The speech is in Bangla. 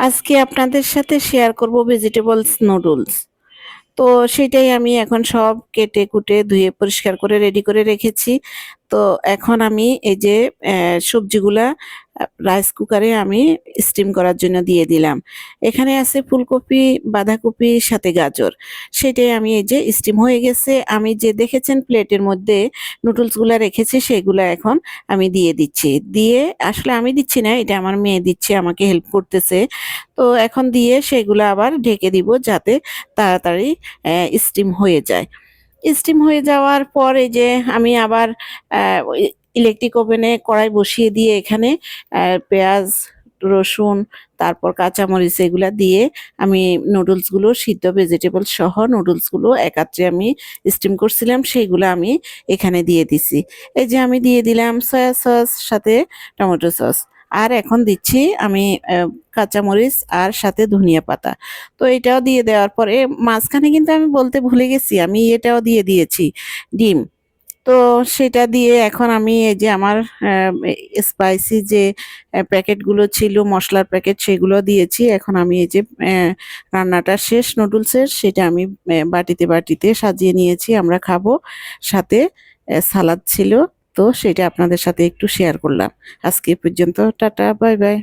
আজকে আপনাদের সাথে শেয়ার করব ভেজিটেবলস নুডলস। তো সেটাই আমি এখন সব কেটে কুটে ধুয়ে পরিষ্কার করে রেডি করে রেখেছি। তো এখন আমি এই যে সবজিগুলা রাইস কুকারে আমি স্টিম করার জন্য দিয়ে দিলাম। এখানে আছে ফুলকপি, বাঁধাকপি সাথে গাজর। সেটাই আমি এই যে স্টিম হয়ে গেছে। আমি যে দেখেছেন প্লেটের মধ্যে নুডলসগুলা রেখেছি সেগুলা এখন আমি দিয়ে দিচ্ছি। দিয়ে আসলে আমি দিচ্ছি না, এটা আমার মেয়ে দিচ্ছে, আমাকে হেল্প করতেছে। তো এখন দিয়ে সেগুলো আবার ঢেকে দিব যাতে তাড়াতাড়ি স্টিম হয়ে যায়। স্টিম হয়ে যাওয়ার পর এই যে আমি আবার ইলেকট্রিক ওভেনে কড়াই বসিয়ে দিয়ে এখানে পেঁয়াজ, রসুন, তারপর কাঁচামরিচ এগুলা দিয়ে আমি নুডলসগুলো সিদ্ধ ভেজিটেবল সহ নুডলসগুলো একাত্রে আমি স্টিম করছিলাম সেইগুলো আমি এখানে দিয়ে দিছি। এই যে আমি দিয়ে দিলাম সয়া সস সাথে টমেটো সস। আর এখন দিচ্ছি আমি কাঁচামরিচ আর সাথে ধনিয়া পাতা। তো এটাও দিয়ে দেওয়ার পরে মাঝখানে কিন্তু আমি বলতে ভুলে গেছি, আমি এটাও দিয়ে দিয়েছি, ডিম। তো সেটা দিয়ে এখন আমি এই যে আমার স্পাইসি যে প্যাকেটগুলো ছিল, মশলার প্যাকেট, সেগুলো দিয়েছি। এখন আমি এই যে রান্নাটা শেষ নুডলসের, সেটা আমি বাটিতে বাটিতে সাজিয়ে নিয়েছি, আমরা খাবো। সাথে সালাদ ছিল। তো সেটা আপনাদের সাথে একটু শেয়ার করলাম। আজকে এ পর্যন্ত, টাটা, বাই বাই।